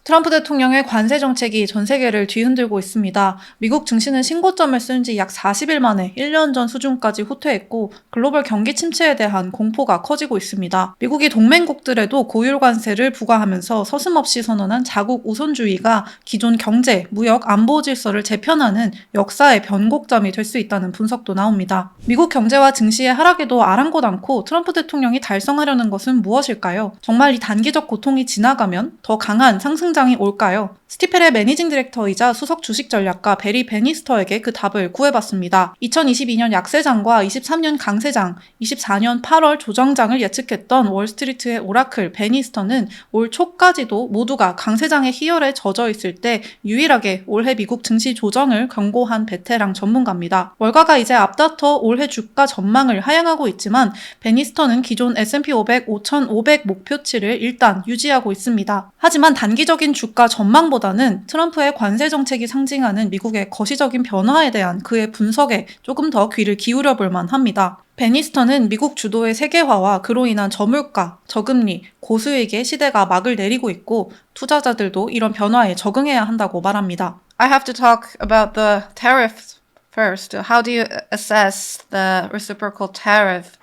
트럼프 대통령의 관세 정책이 전 세계를 뒤흔들고 있습니다. 미국 증시는 신고점을 쓴 지 약 40일 만에 1년 전 수준까지 후퇴했고 글로벌 경기 침체에 대한 공포가 커지고 있습니다. 미국이 동맹국들에도 고율 관세를 부과하면서 서슴없이 선언한 자국 우선주의가 기존 경제, 무역, 안보 질서를 재편하는 역사의 변곡점이 될 수 있다는 분석도 나옵니다. 미국 경제와 증시의 하락에도 아랑곳 않고 트럼프 대통령이 달성하려는 것은 무엇일까요? 정말 이 단기적 고통이 지나가면 더 강한 상승장이 올까요? 스티펠의 매니징디렉터이자 수석 주식전략가 배니스터에게 그 답을 구해봤습니다. 2022년 약세장과 23년 강세장, 24년 8월 조정장을 예측했던 월스트리트의 오라클 배니스터는 올 초까지도 모두가 강세장의 희열에 젖어 있을 때 유일하게 올해 미국 증시 조정을 경고한 베테랑 전문가입니다. 월가가 이제 앞다퉈 올해 주가 전망을 하향하고 있지만 배니스터는 기존 S&P 500 5,500 목표치를 일단 유지하고 있습니다. 하지만 단기적인 주가 전망보다는 트럼프의 관세 정책이 상징하는 미국의 거시적인 변화에 대한 그의 분석에 조금 더 귀를 기울여 볼 만합니다. 배니스터는 미국 주도의 세계화와 그로 인한 저물가, 저금리, 고수익의 시대가 막을 내리고 있고 투자자들도 이런 변화에 적응해야 한다고 말합니다. I have to talk about the tariffs first. How do you assess the reciprocal tariff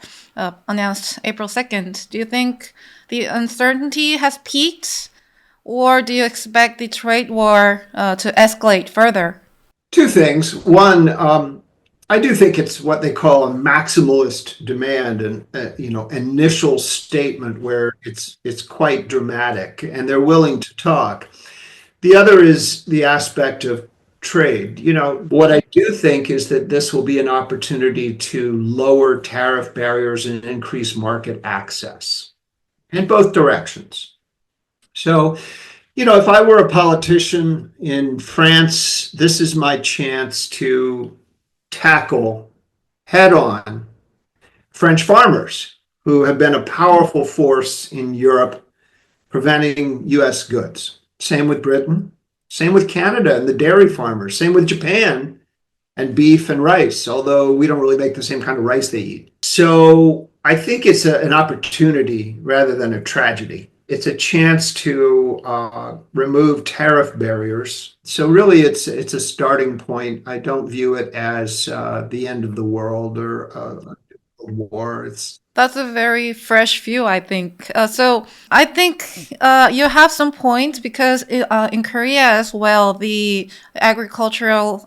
announced April 2nd? Do you think the uncertainty has peaked? Or do you expect the trade war to escalate further? Two things. One, I do think it's what they call a maximalist demand and initial statement where it's quite dramatic and they're willing to talk. The other is the aspect of trade. What I do think is that this will be an opportunity to lower tariff barriers and increase market access in both directions. So, if I were a politician in France, this is my chance to tackle head on French farmers who have been a powerful force in Europe preventing US goods. Same with Britain, same with Canada and the dairy farmers, same with Japan and beef and rice, although we don't really make the same kind of rice they eat. So I think it's an opportunity rather than a tragedy. It's a chance to remove tariff barriers. So really, it's a starting point. I don't view it as the end of the world or a war. That's a very fresh view, I think. So I think you have some points because in Korea as well, the agricultural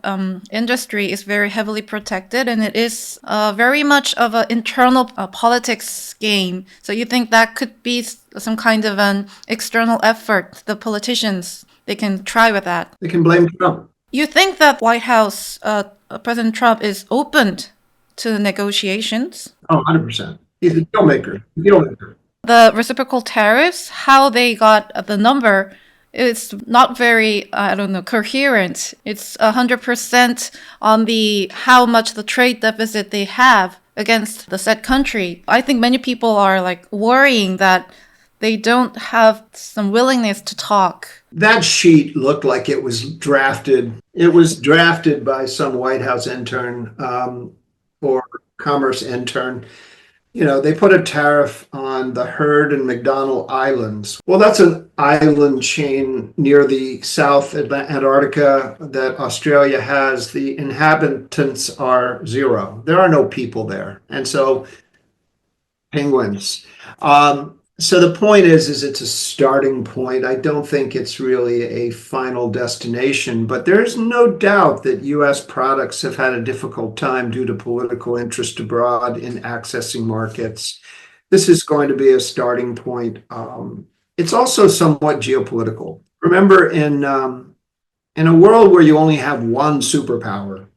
industry is very heavily protected and it is very much of an internal politics game. So you think that could be some kind of an external effort, the politicians, they can try with that? They can blame Trump. You think that White House, President Trump is open to negotiations? Oh, 100%. He's a deal maker. The reciprocal tariffs, how they got the number, it's not very, coherent. It's 100% on how much the trade deficit they have against the said country. I think many people are worrying that they don't have some willingness to talk. That sheet looked like it was drafted. It was drafted by some White House intern or commerce intern. They put a tariff on the Heard and McDonald Islands. Well, that's an island chain near the South Antarctica that Australia has. The inhabitants are 0. There are no people there. And so penguins. So the point is it's a starting point. I don't think it's really a final destination, but there's no doubt that U.S. products have had a difficult time due to political interest abroad in accessing markets. This is going to be a starting point. It's also somewhat geopolitical. Remember, in a world where you only have one superpower,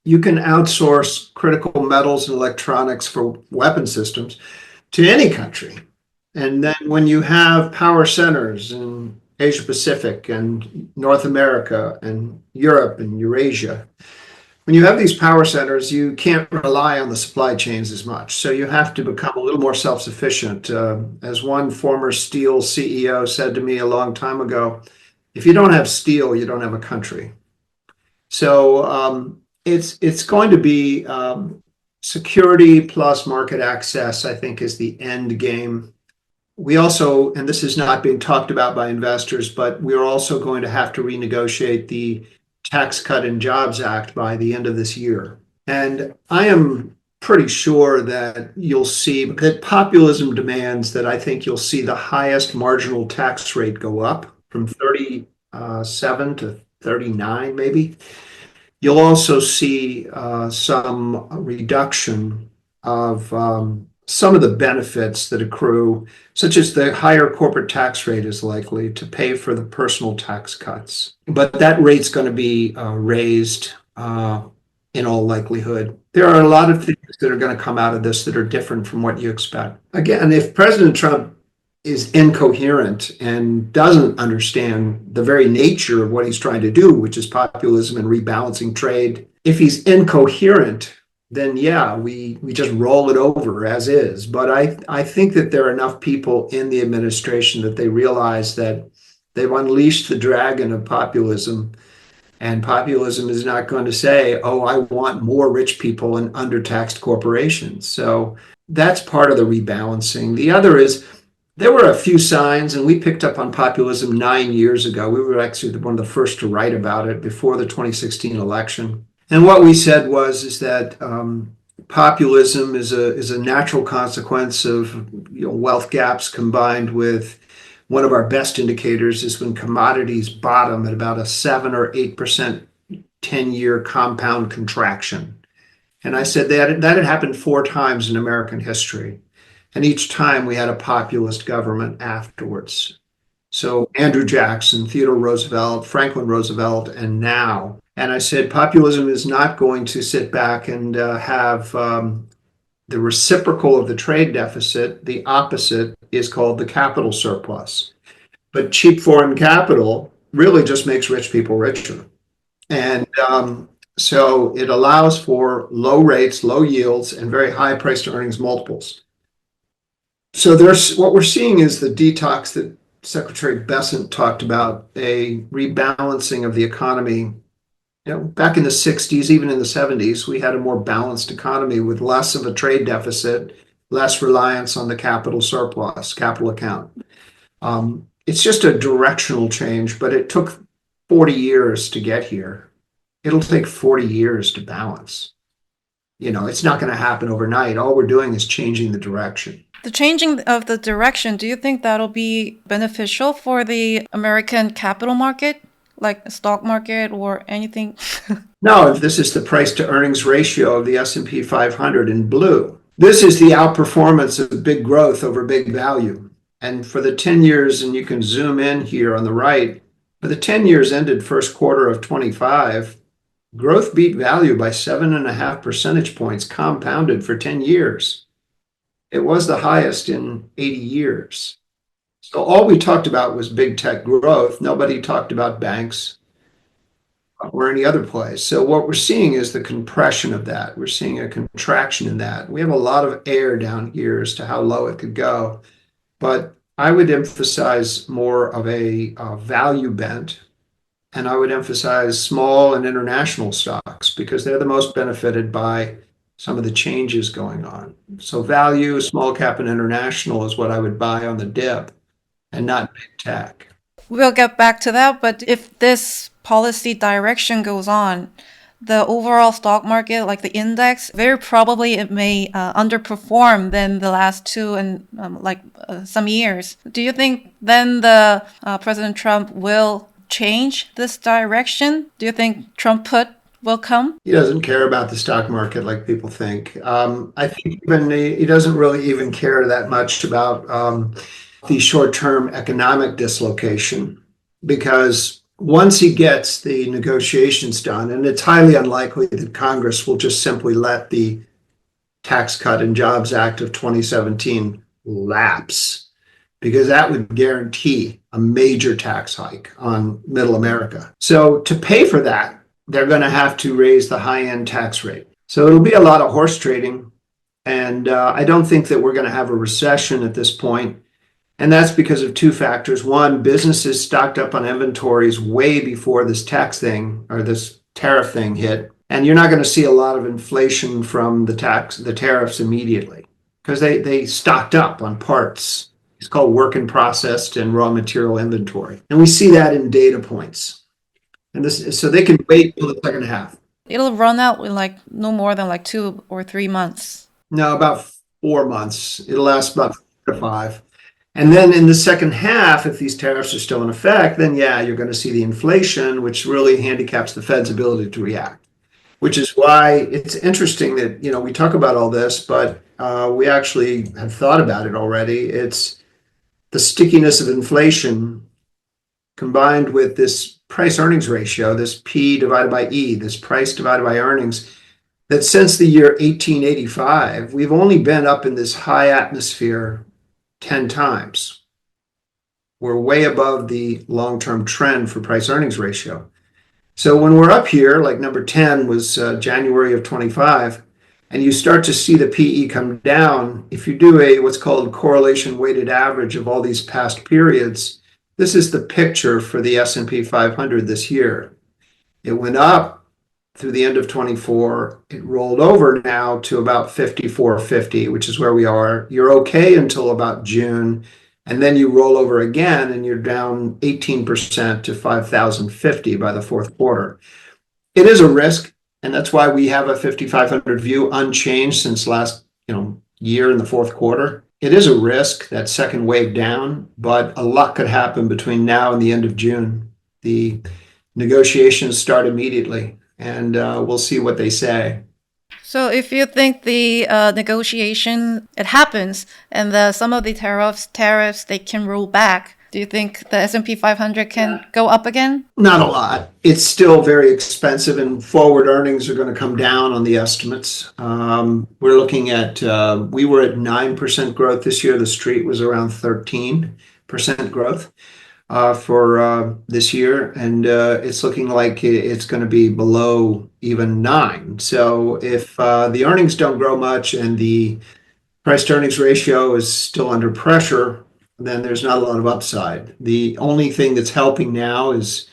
you can outsource critical metals and electronics for weapon systems to any country. And then when you have power centers in Asia Pacific and North America and Europe and Eurasia, when you have these power centers, you can't rely on the supply chains as much. So you have to become a little more self-sufficient. As one former steel CEO said to me a long time ago, if you don't have steel, you don't have a country. So it's going to be security plus market access, I think, is the end game. we also, and this is not being talked about by investors, but we're also going to have to renegotiate the Tax Cut and Jobs Act by the end of this year. And I am pretty sure that you'll see that populism demands that I think you'll see the highest marginal tax rate go up from 37 to 39, maybe. You'll also see some reduction of some of the benefits that accrue, such as the higher corporate tax rate is likely to pay for the personal tax cuts. But that rate's going to be raised in all likelihood. There are a lot of things that are going to come out of this that are different from what you expect. Again, if President Trump is incoherent and doesn't understand the very nature of what he's trying to do, which is populism and rebalancing trade, if he's incoherent, then yeah, we just roll it over as is. But I think that there are enough people in the administration that they realize that they've unleashed the dragon of populism, and populism is not going to say, oh, I want more rich people and undertaxed corporations. So that's part of the rebalancing. The other is there were a few signs, and we picked up on populism 9 years ago. We were actually one of the first to write about it before the 2016 election. And what we said is that populism is a natural consequence of wealth gaps combined with one of our best indicators is when commodities bottom at about a 7 or 8% 10-year compound contraction. And I said that had happened 4 times in American history. And each time we had a populist government afterwards. So Andrew Jackson, Theodore Roosevelt, Franklin Roosevelt, and now. And I said, populism is not going to sit back and have the reciprocal of the trade deficit. The opposite is called the capital surplus. But cheap foreign capital really just makes rich people richer. And so it allows for low rates, low yields, and very high price to earnings multiples. So there's what we're seeing is the detox that Secretary Bessent talked about, a rebalancing of the economy. Back in the 60s, even in the 70s, we had a more balanced economy with less of a trade deficit, less reliance on the capital surplus, capital account. It's just a directional change, but it took 40 years to get here. It'll take 40 years to balance. It's not going to happen overnight. All we're doing is changing the direction. The changing of the direction, do you think that'll be beneficial for the American capital market, like the stock market or anything? No, this is the price to earnings ratio of the S&P 500 in blue. This is the outperformance of big growth over big value. And for the 10 years, and you can zoom in here on the right, for the 10 years ended first quarter of 25, growth beat value by 7.5 percentage points compounded for 10 years. It was the highest in 80 years. So all we talked about was big tech growth. Nobody talked about banks or any other place. So what we're seeing is the compression of that. We're seeing a contraction in that. We have a lot of air down here as to how low it could go. But I would emphasize more of a value bent, and I would emphasize small and international stocks because they're the most benefited by some of the changes going on. So value, small cap, and international is what I would buy on the dip and not big tech. We'll get back to that, but if this policy direction goes on, the overall stock market, like the index, very probably it may underperform than the last 2 and some years. Do you think then the President Trump will change this direction? Do you think Trump put will come? He doesn't care about the stock market like people think. I think even he doesn't really even care that much about the short-term economic dislocation, because once he gets the negotiations done, and it's highly unlikely that Congress will just simply let the Tax Cut and Jobs Act of 2017 lapse, because that would guarantee a major tax hike on middle America. So to pay for that, they're going to have to raise the high-end tax rate. So it'll be a lot of horse trading. And I don't think that we're going to have a recession at this point. And that's because of 2 factors. One, businesses stocked up on inventories way before this tax thing or this tariff thing hit. And you're not going to see a lot of inflation from the tariffs immediately because they stocked up on parts, It's called work in processed and raw material inventory. And we see that in data points. And this, so they can wait till the second half. It'll run out with like no more than like 2 or 3 months. No, about 4 months. It'll last about 4 to 5. And then in the second half, if these tariffs are still in effect, then yeah, you're going to see the inflation, which really handicaps the Fed's ability to react. Which is why it's interesting that, we talk about all this, but we actually have thought about it already. It's the stickiness of inflation combined with this price earnings ratio, this P divided by E, this price divided by earnings, that since the year 1885, we've only been up in this high atmosphere 10 times. We're way above the long-term trend for price earnings ratio. So when we're up here, like number 10 was January of 25, and you start to see the PE come down, if you do what's called correlation weighted average of all these past periods, this is the picture for the S&P 500 this year. It went up through the end of 24. It rolled over now to about 5450, which is where we are. You're okay until about June. And then you roll over again and you're down 18% to 5,050 by the fourth quarter. It is a risk. And that's why we have a 5,500 view unchanged since last year in the fourth quarter. It is a risk, that second wave down, but a lot could happen between now and the end of June. The negotiations start immediately, and we'll see what they say. So if you think the negotiation, it happens, and some of the tariffs, they can roll back, do you think the S&P 500 can go up again? Not a lot. It's still very expensive, and forward earnings are going to come down on the estimates. We're looking at, we were at 9% growth this year. The street was around 13% growth for this year, and it's looking like it's going to be below even 9. So if the earnings don't grow much and the price to earnings ratio is still under pressure, then there's not a lot of upside. The only thing that's helping now is,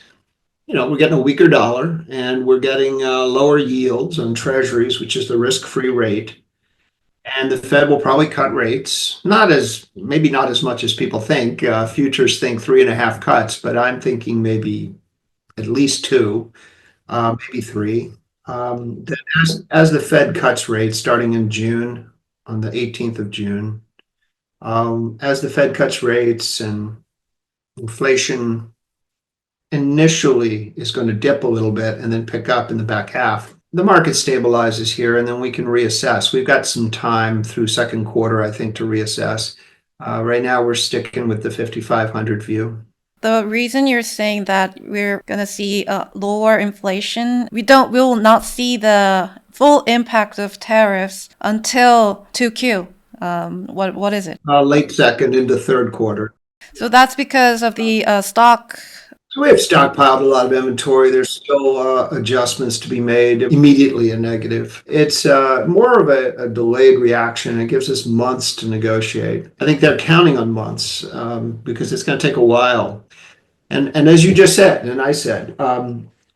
we're getting a weaker dollar and we're getting lower yields on treasuries, which is the risk-free rate. And the Fed will probably cut rates, maybe not as much as people think. Futures think 3.5 cuts, but I'm thinking maybe at least 2, maybe 3. As the Fed cuts rates starting in June, on the 18th of June, as the Fed cuts rates and inflation initially is going to dip a little bit and then pick up in the back half, the market stabilizes here, and then we can reassess. We've got some time through second quarter, I think, to reassess. Right now, we're sticking with the 5,500 view. The reason you're saying that we're going to see a lower inflation, we will not see the full impact of tariffs until 2Q. What is it? Late second into third quarter. So that's because of the stock. So we have stockpiled a lot of inventory. There's still adjustments to be made, immediately a negative. It's more of a delayed reaction. It gives us months to negotiate. I think they're counting on months because it's going to take a while. And as you just said, and I said,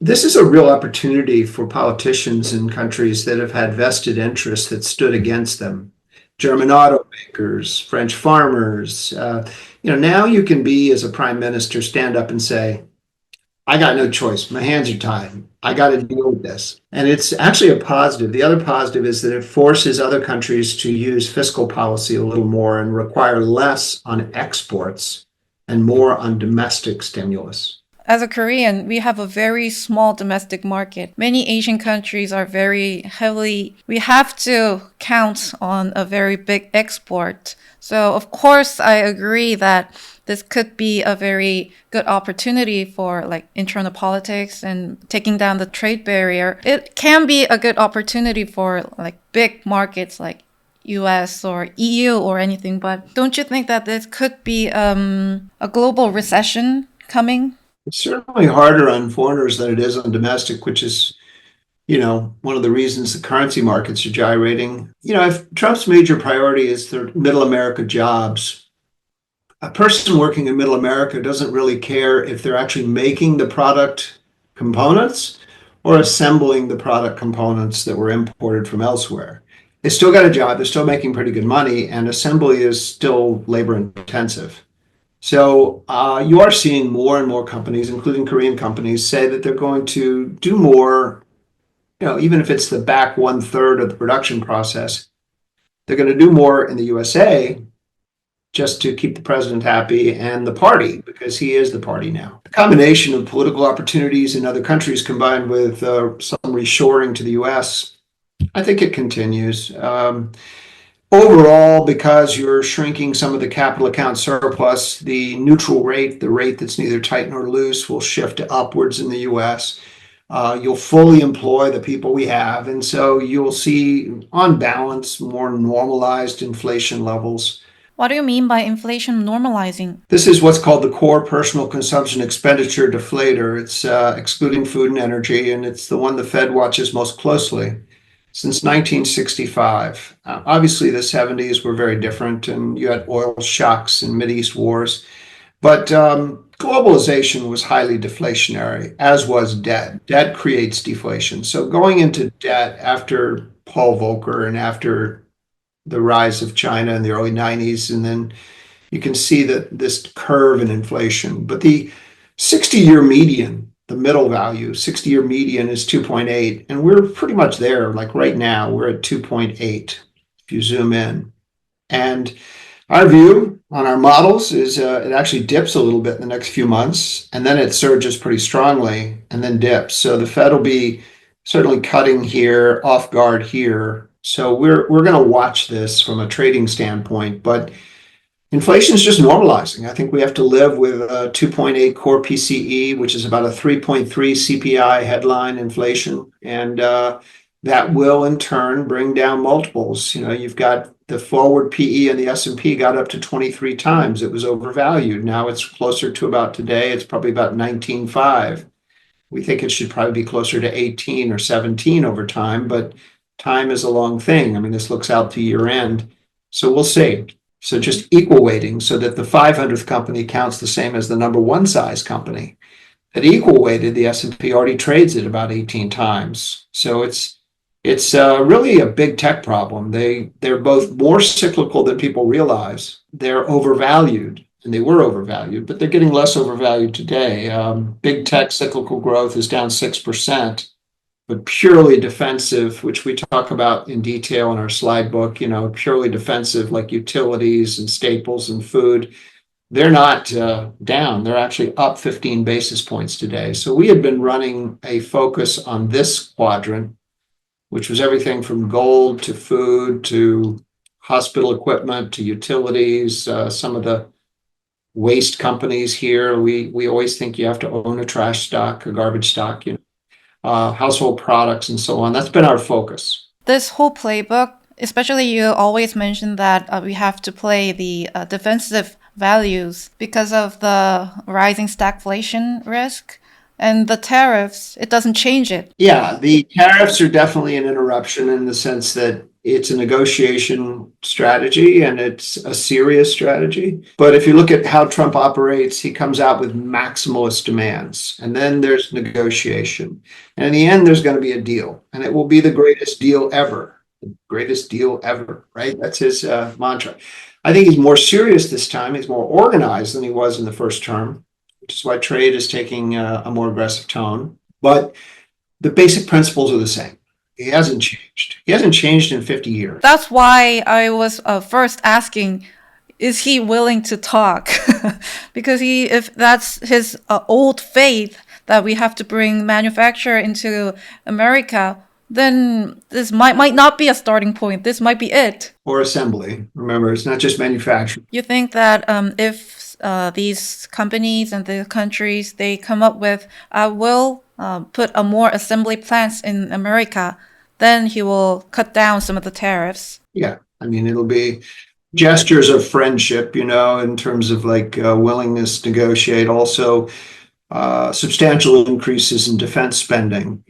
this is a real opportunity for politicians in countries that have had vested interests that stood against them. German automakers, French farmers. Now you can be, as a prime minister, stand up and say, I got no choice. My hands are tied. I got to deal with this. And it's actually a positive. The other positive is that it forces other countries to use fiscal policy a little more and require less on exports and more on domestic stimulus. As a Korean, we have a very small domestic market. Many Asian countries are very heavily, we have to count on a very big export. So of course, I agree that this could be a very good opportunity for like internal politics and taking down the trade barrier. It can be a good opportunity for like big markets like US or EU or anything, but don't you think that this could be a global recession coming? It's certainly harder on foreigners than it is on domestic, which is, one of the reasons the currency markets are gyrating. If Trump's major priority is the middle America jobs, a person working in middle America doesn't really care if they're actually making the product components or assembling the product components that were imported from elsewhere. They still got a job. They're still making pretty good money, and assembly is still labor intensive. So you are seeing more and more companies, including Korean companies, say that they're going to do more, even if it's the back 1/3 of the production process, they're going to do more in the USA just to keep the president happy and the party, because he is the party now. The combination of political opportunities in other countries combined with some reshoring to the US, I think it continues. Overall, because you're shrinking some of the capital account surplus, the neutral rate, the rate that's neither tight nor loose, will shift upwards in the US. You'll fully employ the people we have. And so you'll see, on balance, more normalized inflation levels. What do you mean by inflation normalizing? This is what's called the core personal consumption expenditure deflator. It's excluding food and energy, and it's the one the Fed watches most closely. Since 1965. Obviously, the 70s were very different, and you had oil shocks and Mideast wars. But globalization was highly deflationary, as was debt. Debt creates deflation. So going into debt after Paul Volcker and after the rise of China in the early 90s, and then you can see that this curve in inflation. But the 60-year median, the middle value, 60-year median is 2.8, and we're pretty much there. Like right now, we're at 2.8 if you zoom in. And our view on our models is it actually dips a little bit in the next few months, and then it surges pretty strongly and then dips. So the Fed will be certainly cutting here, off guard here. So we're going to watch this from a trading standpoint, but inflation is just normalizing. I think we have to live with a 2.8 core PCE, which is about a 3.3 CPI headline inflation. And that will in turn bring down multiples. You've got the forward PE and the S&P got up to 23 times. It was overvalued. Now it's closer to about today. It's probably about 19.5. We think it should probably be closer to 18 or 17 over time, but time is a long thing. I mean, this looks out to year end. So we'll see. So just equal weighting so that the 500th company counts the same as the number one size company. At equal weighted, the S&P already trades at about 18 times. So it's really a big tech problem. They're both more cyclical than people realize. They're overvalued, and they were overvalued, but they're getting less overvalued today. Big tech cyclical growth is down 6%. But purely defensive, which we talk about in detail in our slide book, purely defensive like utilities and staples and food, they're not down. They're actually up 15 basis points today. So we had been running a focus on this quadrant, which was everything from gold to food to hospital equipment to utilities, some of the waste companies here. We always think you have to own a trash stock, a garbage stock, household products and so on. That's been our focus. This whole playbook, especially you always mention that we have to play the defensive values because of the rising stagflation risk and the tariffs. It doesn't change it. Yeah, the tariffs are definitely an interruption in the sense that it's a negotiation strategy and it's a serious strategy. But if you look at how Trump operates, he comes out with maximalist demands, and then there's negotiation. And in the end, there's going to be a deal, and it will be the greatest deal ever. The greatest deal ever, right? That's his mantra. I think he's more serious this time. He's more organized than he was in the first term, which is why trade is taking a more aggressive tone. But the basic principles are the same. He hasn't changed. He hasn't changed in 50 years. That's why I was first asking, is he willing to talk? Because if that's his old faith that we have to bring manufacture into America, then this might not be a starting point. This might be it. Or assembly. Remember, it's not just manufacturing. You think that if these companies and the countries, they come up with, will put a more assembly plants in America, then he will cut down some of the tariffs. Yeah, I mean, it'll be gestures of friendship, in terms of like willingness to negotiate. Also, substantial increases in defense spending.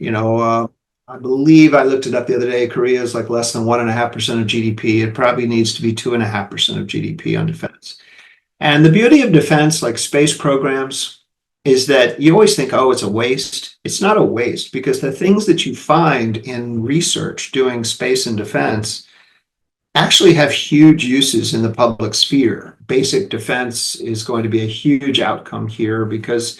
I believe I looked it up the other day. Korea is like less than 1.5% of GDP. It probably needs to be 2.5% of GDP on defense. And the beauty of defense, like space programs, is that you always think, oh, it's a waste. It's not a waste, because the things that you find in research doing space and defense actually have huge uses in the public sphere. Basic defense is going to be a huge outcome here because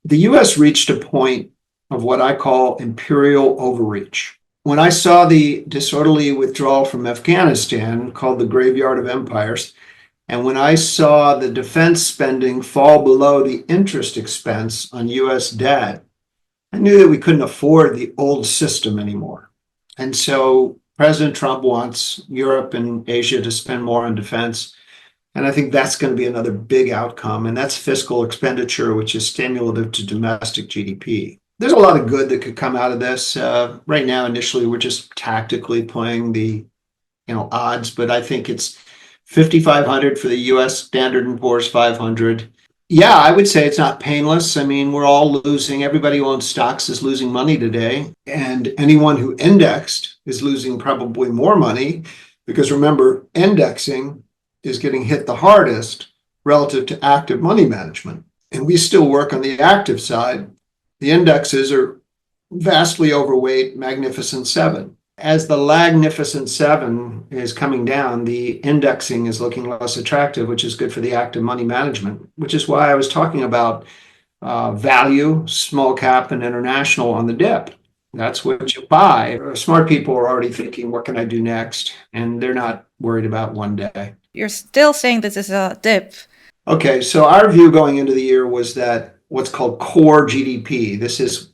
the US reached a point of what I call imperial overreach. When I saw the disorderly withdrawal from Afghanistan, called the graveyard of empires, and when I saw the defense spending fall below the interest expense on US debt, I knew that we couldn't afford the old system anymore. And so President Trump wants Europe and Asia to spend more on defense. And I think that's going to be another big outcome. And that's fiscal expenditure, which is stimulative to domestic GDP. There's a lot of good that could come out of this. Right now, initially, we're just tactically playing the odds, but I think it's 5,500 for the US Standard & Poor's 500. Yeah, I would say it's not painless. I mean, we're all losing. Everybody who owns stocks is losing money today. And anyone who indexed is losing probably more money because remember, indexing is getting hit the hardest relative to active money management. And we still work on the active side. The indexes are vastly overweight Magnificent Seven. As the Lagnificent Seven is coming down, the indexing is looking less attractive, which is good for the active money management, which is why I was talking about value, small cap, and international on the dip. That's what you buy. Smart people are already thinking, what can I do next? And they're not worried about one day. You're still saying this is a dip. Okay, so our view going into the year was that what's called core GDP, this is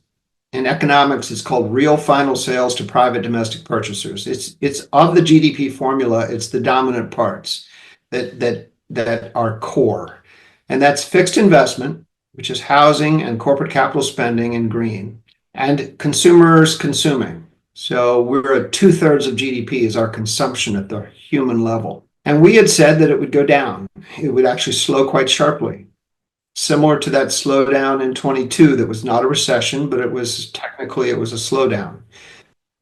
in economics, it's called real final sales to private domestic purchasers. It's of the GDP formula, it's the dominant parts that are core. And that's fixed investment, which is housing and corporate capital spending in green, and consumers consuming. So we're at 2/3 of GDP is our consumption at the human level. And we had said that it would go down. It would actually slow quite sharply. Similar to that slowdown in 22 that was not a recession, but it was a slowdown.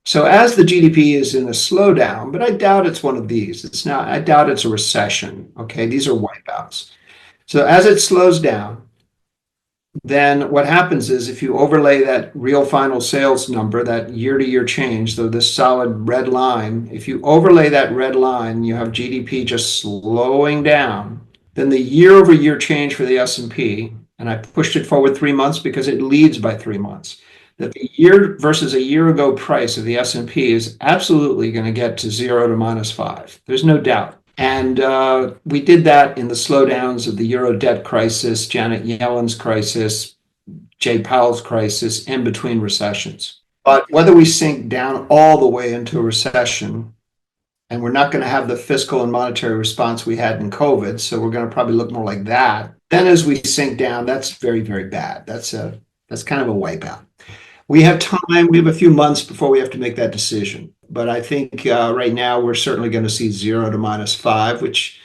So as the GDP is in a slowdown, but I doubt it's one of these. I doubt it's a recession. Okay, these are wipeouts. So as it slows down, then what happens is if you overlay that real final sales number, that year-to-year change, though this solid red line, if you overlay that red line, you have GDP just slowing down. Then the year-over-year change for the S&P, and I pushed it forward 3 months because it leads by 3 months, that the year versus a year ago price of the S&P is absolutely going to get to 0 to -5. There's no doubt. And we did that in the slowdowns of the Euro debt crisis, Janet Yellen's crisis, Jay Powell's crisis, in between recessions. But whether we sink down all the way into a recession, and we're not going to have the fiscal and monetary response we had in COVID, so we're going to probably look more like that. Then as we sink down, that's very, very bad. That's kind of a wipeout. We have time. We have a few months before we have to make that decision. But I think right now we're certainly going to see 0 to -5, which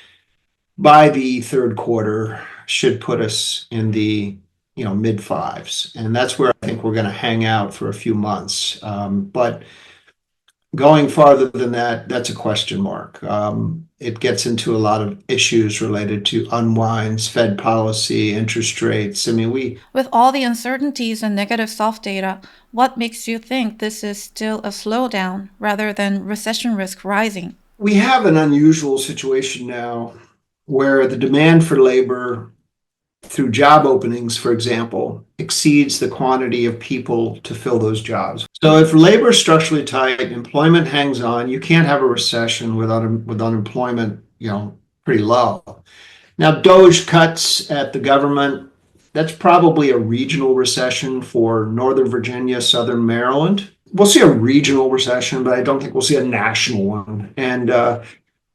by the third quarter should put us in the mid fives. And that's where I think we're going to hang out for a few months. But going farther than that, that's a question mark. It gets into a lot of issues related to unwinds, Fed policy, interest rates. I mean, With all the uncertainties and negative soft data, what makes you think this is still a slowdown rather than recession risk rising? We have an unusual situation now where the demand for labor through job openings, for example, exceeds the quantity of people to fill those jobs. So if labor is structurally tight, employment hangs on, you can't have a recession with unemployment, pretty low. Now, DOGE cuts at the government, that's probably a regional recession for Northern Virginia, Southern Maryland. We'll see a regional recession, but I don't think we'll see a national one. And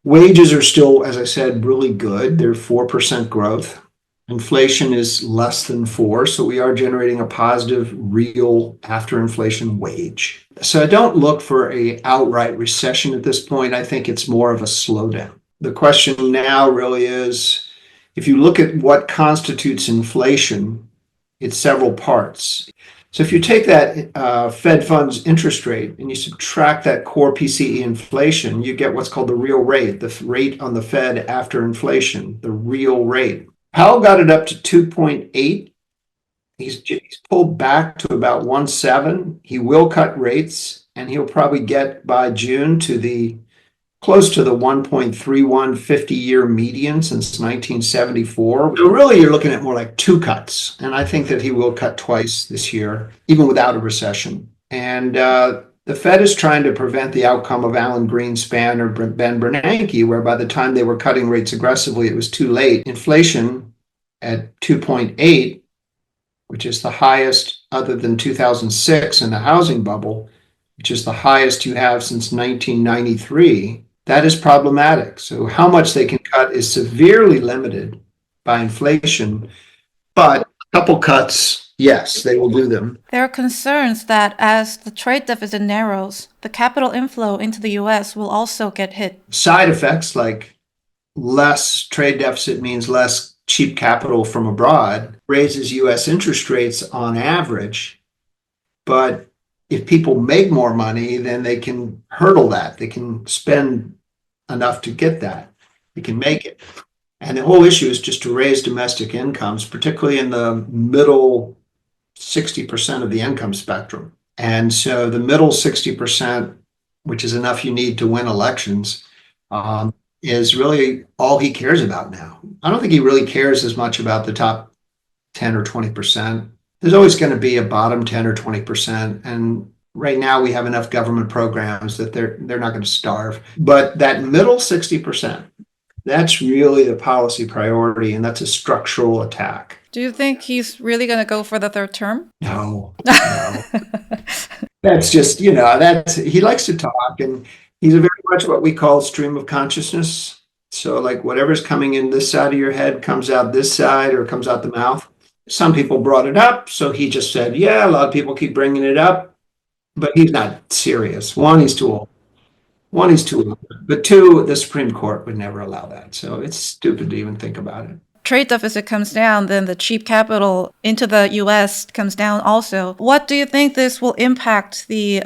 wages are still, as I said, really good. They're 4% growth. Inflation is less than 4, so we are generating a positive real after inflation wage. So I don't look for a outright recession at this point. I think it's more of a slowdown. The question now really is, if you look at what constitutes inflation, it's several parts. So if you take that Fed funds interest rate and you subtract that core PCE inflation, you get what's called the real rate, the rate on the Fed after inflation, the real rate. Powell got it up to 2.8. He's pulled back to about 1.7. He will cut rates, and he'll probably get by June to the close to the 1.31 50-year median since 1974. So really, you're looking at more like 2 cuts. And I think that he will cut twice this year, even without a recession. And the Fed is trying to prevent the outcome of Alan Greenspan or Ben Bernanke, where by the time they were cutting rates aggressively, it was too late. Inflation at 2.8, which is the highest other than 2006 in the housing bubble, which is the highest you have since 1993, that is problematic. So how much they can cut is severely limited by inflation, but a couple cuts, yes, they will do them. There are concerns that as the trade deficit narrows, the capital inflow into the US will also get hit. Side effects like less trade deficit means less cheap capital from abroad, raises US interest rates on average, but if people make more money, then they can hurdle that. They can spend enough to get that. They can make it. And the whole issue is just to raise domestic incomes, particularly in the middle 60% of the income spectrum. And so the middle 60%, which is enough you need to win elections, is really all he cares about now. I don't think he really cares as much about the top 10 or 20%. There's always going to be a bottom 10 or 20%. And right now we have enough government programs that they're not going to starve. But that middle 60%, that's really the policy priority, and that's a structural attack. Do you think he's really going to go for the third term? No. That's just, he likes to talk, and he's very much what we call stream of consciousness. So like whatever's coming in this side of your head comes out this side or comes out the mouth. Some people brought it up, so he just said, yeah, a lot of people keep bringing it up, but he's not serious. One, he's too old. But 2, the Supreme Court would never allow that. So it's stupid to even think about it. Trade deficit comes down, then the cheap capital into the US comes down also. What do you think this will impact the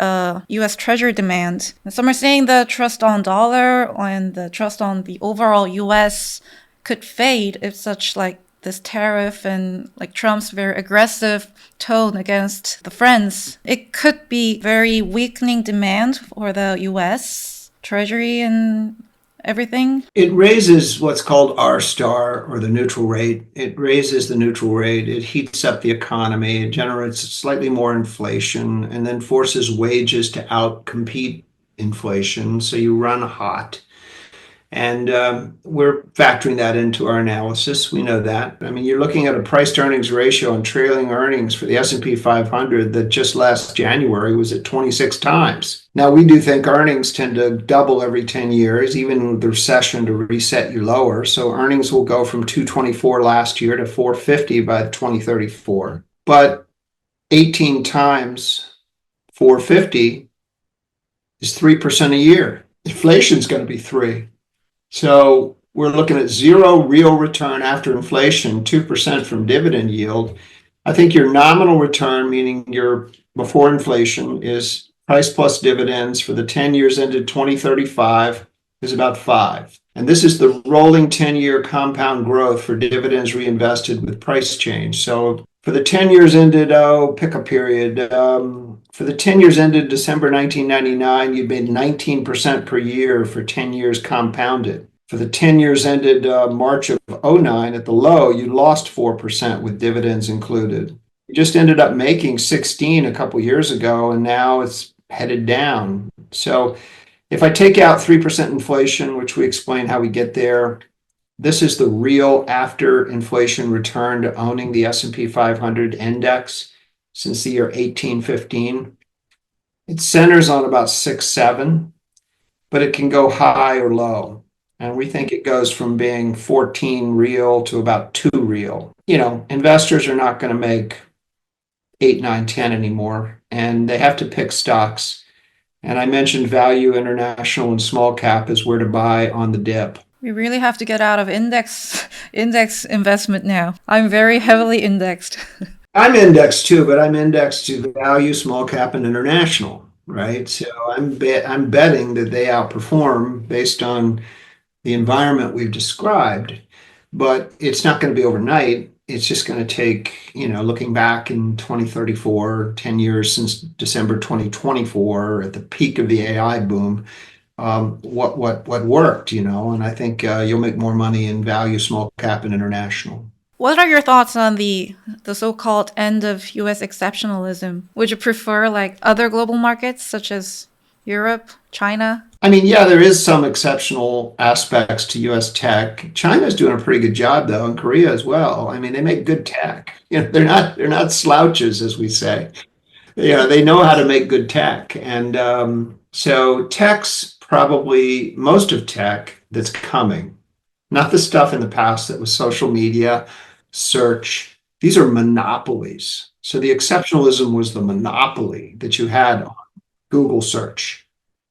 US Treasury demand? Some are saying the trust on dollar and the trust on the overall US could fade if such like this tariff and like Trump's very aggressive tone against the friends. It could be very weakening demand for the US Treasury and everything. It raises what's called R star, or the neutral rate. It raises the neutral rate. It heats up the economy. It generates slightly more inflation and then forces wages to outcompete inflation. So you run hot. And we're factoring that into our analysis. We know that. I mean, you're looking at a price to earnings ratio on trailing earnings for the S&P 500 that just last January was at 26 times. Now, we do think earnings tend to double every 10 years, even with the recession to reset you lower. So earnings will go from 224 last year to 450 by 2034. But 18 times 450 is 3% a year. Inflation's going to be 3%. So we're looking at 0 real return after inflation, 2% from dividend yield. I think your nominal return, meaning your before inflation, is price plus dividends for the 10 years ended 2035 is about 5. And this is the rolling 10-year compound growth for dividends reinvested with price change. So for the 10 years ended, pick a period. For the 10 years ended December 1999, you made 19% per year for 10 years compounded. For the 10 years ended March of 09 at the low, you lost 4% with dividends included. You just ended up making 16 a couple years ago, and now it's headed down. So if I take out 3% inflation, which we explain how we get there, this is the real after inflation return to owning the S&P 500 index since the year 1815. It centers on about 6, 7, but it can go high or low. And we think it goes from being 14 real to about 2 real. Investors are not going to make 8, 9, 10 anymore, and they have to pick stocks. And I mentioned value, international, and small cap is where to buy on the dip. We really have to get out of index investment now. I'm very heavily indexed. I'm indexed too, but I'm indexed to the value, small cap, and international, right? So I'm betting that they outperform based on the environment we've described, but it's not going to be overnight. It's just going to take, looking back in 2034, 10 years since December 2024, at the peak of the AI boom, what worked, and I think you'll make more money in value, small cap, and international. What are your thoughts on the so-called end of U.S. exceptionalism? Would you prefer like other global markets such as Europe, China? I mean, yeah, there is some exceptional aspects to U.S. tech. China's doing a pretty good job, though, and Korea as well. I mean, they make good tech. They're not slouches, as we say. They know how to make good tech, and so tech's probably most of tech that's coming, not the stuff in the past that was social media, search. These are monopolies. So the exceptionalism was the monopoly that you had on Google search,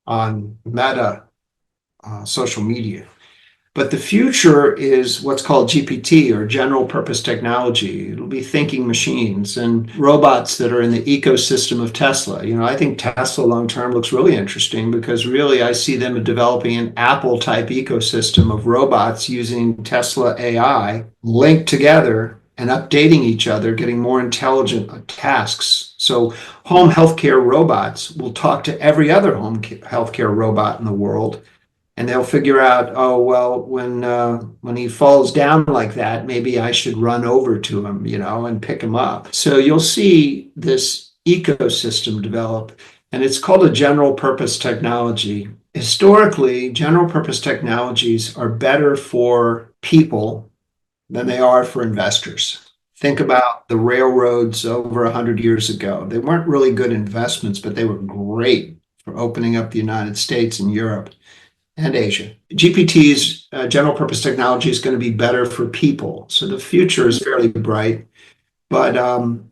on Meta, social media. But the future is what's called GPT, or general purpose technology. It'll be thinking machines and robots that are in the ecosystem of Tesla. I think Tesla long term looks really interesting, because really I see them developing an Apple type ecosystem of robots using Tesla AI linked together and updating each other, getting more intelligent at tasks. So home healthcare robots will talk to every other home healthcare robot in the world, and they'll figure out, oh, well, when he falls down like that, maybe I should run over to him, and pick him up. So you'll see this ecosystem develop, and it's called a general purpose technology. Historically, general purpose technologies are better for people than they are for investors. Think about the railroads over 100 years ago. They weren't really good investments, but they were great for opening up the United States and Europe and Asia. GPT's general purpose technology is going to be better for people. So the future is fairly bright. But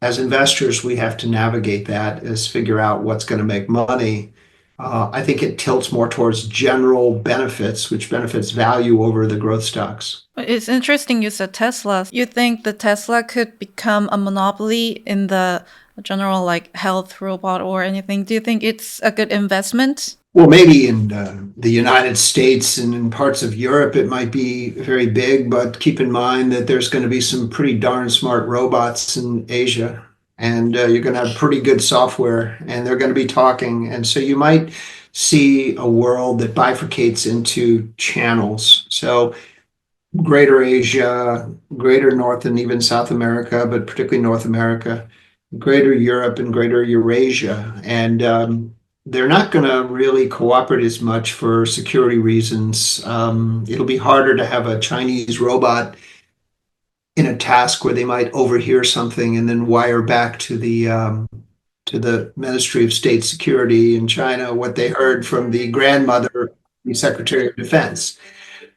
as investors, we have to navigate that, figure out what's going to make money. I think it tilts more towards general benefits, which benefits value over the growth stocks. It's interesting you said Tesla. You think the Tesla could become a monopoly in the general like health robot or anything? Do you think it's a good investment? Well, maybe in the United States and in parts of Europe, it might be very big, but keep in mind that there's going to be some pretty darn smart robots in Asia, and you're going to have pretty good software, and they're going to be talking. And so you might see a world that bifurcates into channels. So greater Asia, greater North and even South America, but particularly North America, greater Europe and greater Eurasia. And they're not going to really cooperate as much for security reasons. It'll be harder to have a Chinese robot in a task where they might overhear something and then wire back to the Ministry of State Security in China what they heard from the grandmother, the Secretary of Defense.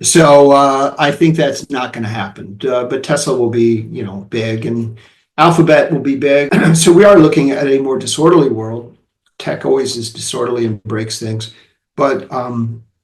So I think that's not going to happen. But Tesla will be, big, and Alphabet will be big. So we are looking at a more disorderly world. Tech always is disorderly and breaks things, but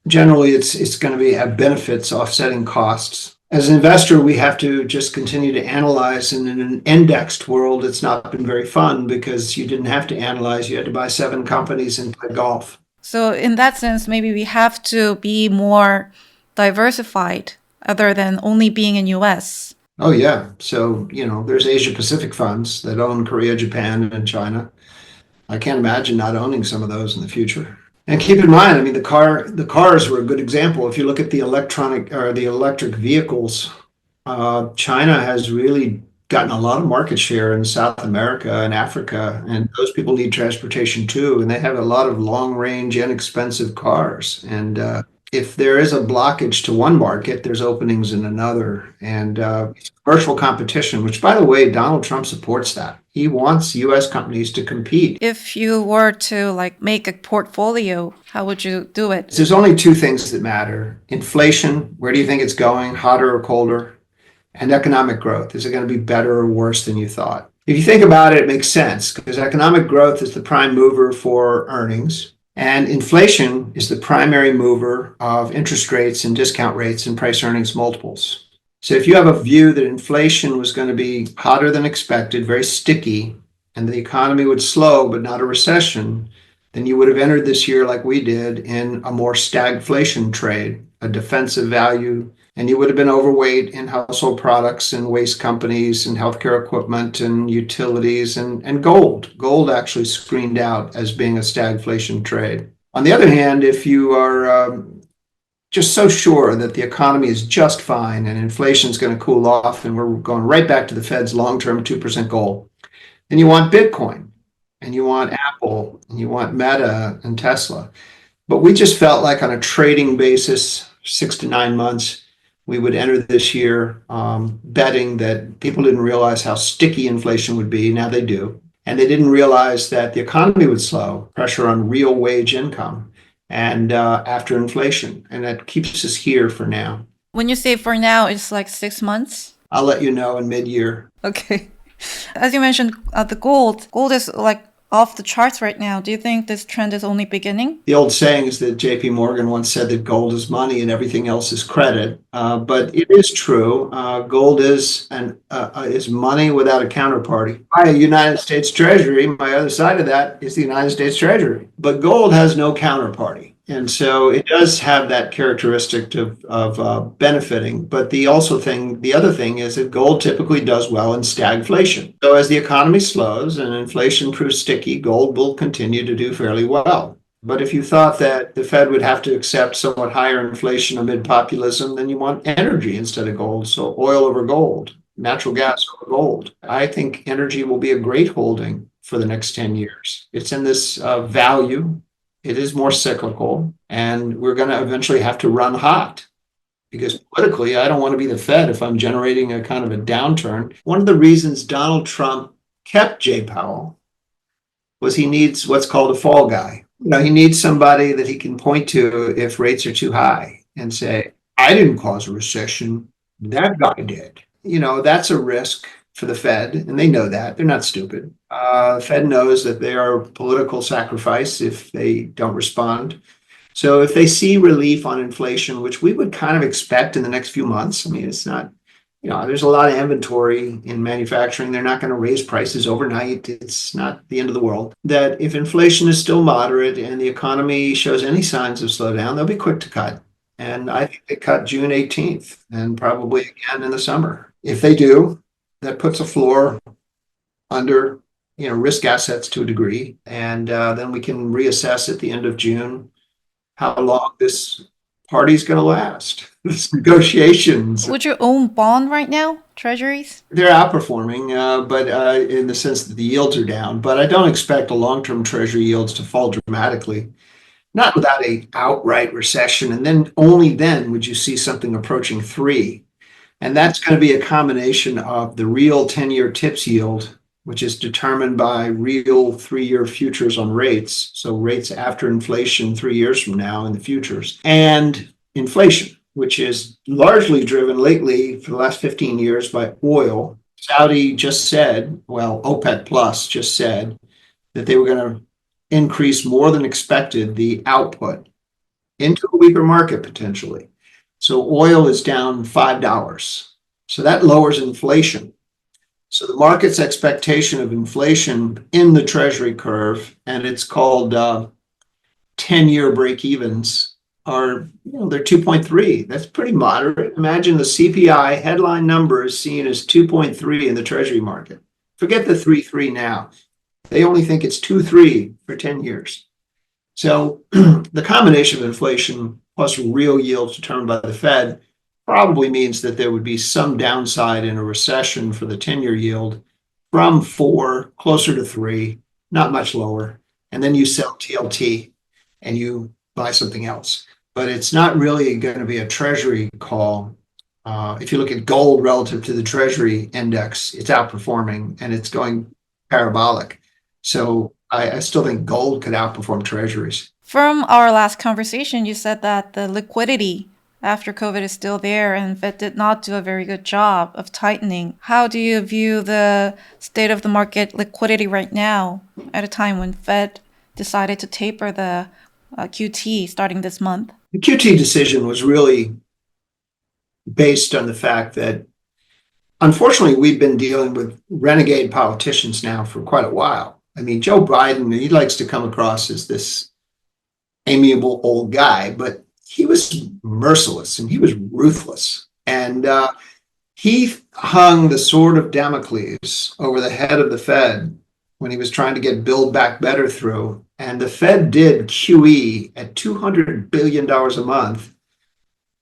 generally it's going to have benefits offsetting costs. As an investor, we have to just continue to analyze, and in an indexed world, it's not been very fun because you didn't have to analyze. You had to buy 7 companies and play golf. So in that sense, maybe we have to be more diversified other than only being in US. Oh, yeah. So, there's Asia Pacific funds that own Korea, Japan, and China. I can't imagine not owning some of those in the future. And keep in mind, the cars were a good example. If you look at the electric vehicles, China has really gotten a lot of market share in South America and Africa, and those people need transportation too, and they have a lot of long-range, inexpensive cars. And if there is a blockage to one market, there's openings in another. And commercial competition, which, by the way, Donald Trump supports that. He wants U.S. companies to compete. If you were to make a portfolio, how would you do it? There's only 2 things that matter. Inflation, where do you think it's going, hotter or colder? And economic growth, is it going to be better or worse than you thought? If you think about it, it makes sense, because economic growth is the prime mover for earnings. And inflation is the primary mover of interest rates and discount rates and price earnings multiples. So if you have a view that inflation was going to be hotter than expected, very sticky, and the economy would slow but not a recession, then you would have entered this year like we did in a more stagflation trade, a defensive value, and you would have been overweight in household products and waste companies and healthcare equipment and utilities and gold. Gold actually screened out as being a stagflation trade. On the other hand, if you are just so sure that the economy is just fine and inflation is going to cool off and we're going right back to the Fed's long-term 2% goal, then you want Bitcoin and you want Apple and you want Meta and Tesla. But we just felt like on a trading basis, 6 to 9 months, we would enter this year betting that people didn't realize how sticky inflation would be. Now they do. And they didn't realize that the economy would slow, pressure on real wage income, and after inflation. And that keeps us here for now. When you say for now, it's like 6 months? I'll let you know in mid-year. Okay. As you mentioned, the gold is like off the charts right now. Do you think this trend is only beginning? The old saying is that JP Morgan once said that gold is money and everything else is credit. But it is true. Gold is money without a counterparty. By a United States Treasury, my other side of that is the United States Treasury. But gold has no counterparty. And so it does have that characteristic of benefiting. But the other thing is that gold typically does well in stagflation. So as the economy slows and inflation proves sticky, gold will continue to do fairly well. But if you thought that the Fed would have to accept somewhat higher inflation amid populism, then you want energy instead of gold. So oil over gold, natural gas over gold. I think energy will be a great holding for the next 10 years. It's in this value. It is more cyclical, and we're going to eventually have to run hot because politically, I don't want to be the Fed if I'm generating a kind of a downturn. One of the reasons Donald Trump kept Jay Powell was he needs what's called a fall guy. He needs somebody that he can point to if rates are too high and say, I didn't cause a recession. That guy did. That's a risk for the Fed, and they know that. They're not stupid. The Fed knows that they are a political sacrifice if they don't respond. So if they see relief on inflation, which we would kind of expect in the next few months, I mean, it's not, there's a lot of inventory in manufacturing. They're not going to raise prices overnight. It's not the end of the world. That if inflation is still moderate and the economy shows any signs of slowdown, they'll be quick to cut. And I think they cut June 18th and probably again in the summer. If they do, that puts a floor under, risk assets to a degree. And then we can reassess at the end of June how long this party's going to last. This negotiations. Would you own bond right now, treasuries? They're outperforming, but in the sense that the yields are down. But I don't expect the long-term treasury yields to fall dramatically. Not without an outright recession. And then only then would you see something approaching 3. And that's going to be a combination of the real 10-year TIPS yield, which is determined by real 3-year futures on rates. So rates after inflation 3 years from now in the futures, and inflation, which is largely driven lately for the last 15 years by oil. Saudi just said, OPEC Plus just said that they were going to increase more than expected the output into a weaker market potentially. So oil is down $5. So that lowers inflation. So the market's expectation of inflation in the treasury curve, and it's called 10-year break-evens, are, they're 2.3. That's pretty moderate. Imagine the CPI headline number is seen as 2.3 in the treasury market. Forget the 3.3 now. They only think it's 2.3 for 10 years. So the combination of inflation plus real yields determined by the Fed probably means that there would be some downside in a recession for the 10-year yield from 4 closer to 3, not much lower. And then you sell TLT and you buy something else. But it's not really going to be a treasury call. If you look at gold relative to the treasury index, it's outperforming and it's going parabolic. So I still think gold could outperform treasuries. From our last conversation, you said that the liquidity after COVID is still there and Fed did not do a very good job of tightening. How do you view the state of the market liquidity right now at a time when Fed decided to taper the QT starting this month? The QT decision was really based on the fact that, unfortunately, we've been dealing with renegade politicians now for quite a while. I mean, Joe Biden, he likes to come across as this amiable old guy, but he was merciless and he was ruthless. And he hung the sword of Damocles over the head of the Fed when he was trying to get Build Back Better through. And the Fed did QE at $200 billion a month,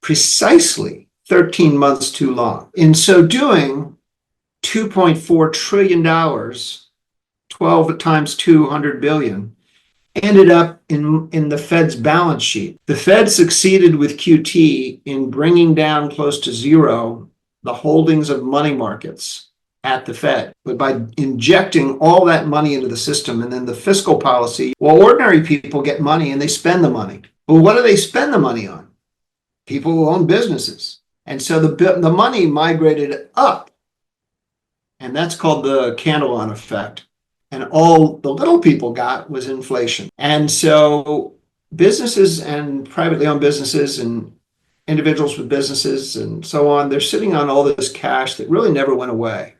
precisely 13 months too long. In so doing, $2.4 trillion, 12 times 200 billion, ended up in the Fed's balance sheet. The Fed succeeded with QT in bringing down close to zero the holdings of money markets at the Fed. But by injecting all that money into the system and then the fiscal policy, well, ordinary people get money and they spend the money. But what do they spend the money on? People who own businesses. And so the money migrated up. And that's called the Candlelight effect. And all the little people got was inflation. And so businesses and privately owned businesses and individuals with businesses and so on, they're sitting on all this cash that really never went away.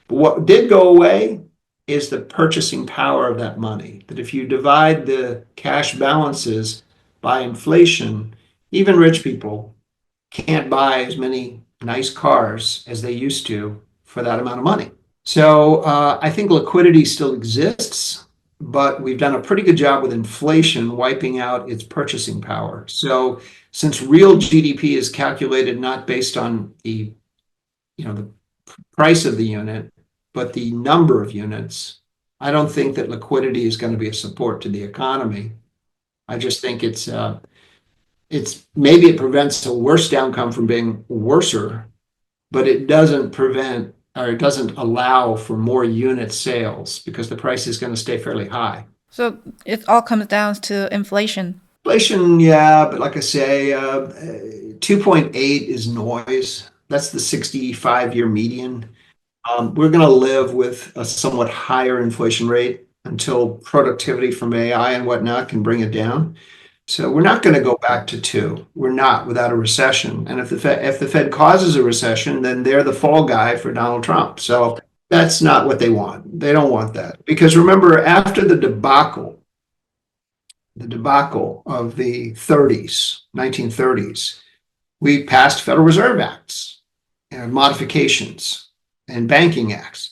But what did go away is the purchasing power of that money. That if you divide the cash balances by inflation, even rich people can't buy as many nice cars as they used to for that amount of money. So I think liquidity still exists, but we've done a pretty good job with inflation wiping out its purchasing power. So since real GDP is calculated not based on the price of the unit, but the number of units, I don't think that liquidity is going to be a support to the economy. I just think it's maybe it prevents a worse outcome from being worser, but it doesn't prevent or it doesn't allow for more unit sales because the price is going to stay fairly high. So it all comes down to inflation. Inflation, yeah, but like I say, 2.8 is noise. That's the 65-year median. We're going to live with a somewhat higher inflation rate until productivity from AI and whatnot can bring it down. So we're not going to go back to 2. We're not without a recession. And if the Fed causes a recession, then they're the fall guy for Donald Trump. So that's not what they want. They don't want that. Because remember, after the debacle of the 1930s, we passed Federal Reserve Acts and modifications and banking acts.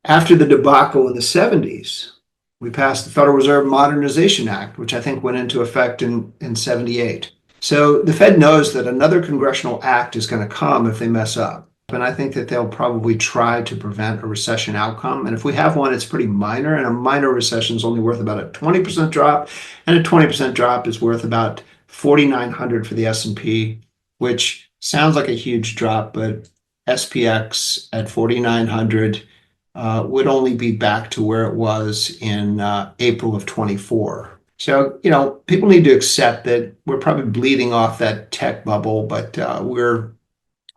After the debacle in the 70s, we passed the Federal Reserve Modernization Act, which I think went into effect in 78. So the Fed knows that another congressional act is going to come if they mess up. And I think that they'll probably try to prevent a recession outcome. And if we have one, it's pretty minor. And a minor recession is only worth about a 20% drop. And a 20% drop is worth about 4,900 for the S&P, which sounds like a huge drop, but SPX at 4,900 would only be back to where it was in April of 24. So, people need to accept that we're probably bleeding off that tech bubble, but we're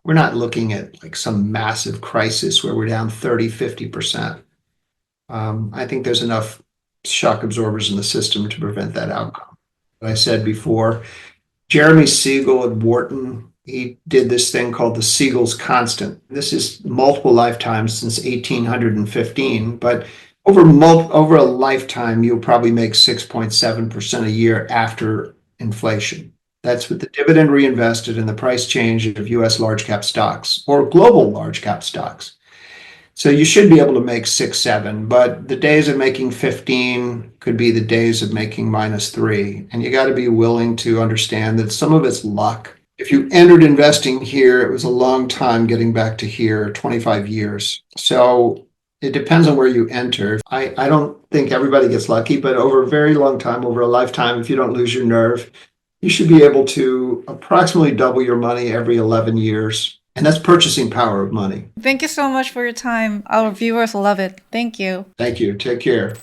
not looking at like some massive crisis where we're down 30, 50%. I think there's enough shock absorbers in the system to prevent that outcome. Like I said before, Jeremy Siegel at Wharton, he did this thing called the Siegel's constant. This is multiple lifetimes since 1815, but over a lifetime, you'll probably make 6.7% a year after inflation. That's with the dividend reinvested and the price change of US large cap stocks or global large cap stocks. So you should be able to make 6, 7, but the days of making 15 could be the days of making -3. And you got to be willing to understand that some of it's luck. If you entered investing here, it was a long time getting back to here, 25 years. So it depends on where you enter. I don't think everybody gets lucky, but over a very long time, over a lifetime, if you don't lose your nerve, you should be able to approximately double your money every 11 years. And that's purchasing power of money. Thank you so much for your time. Our viewers love it. Thank you. Thank you. Take care.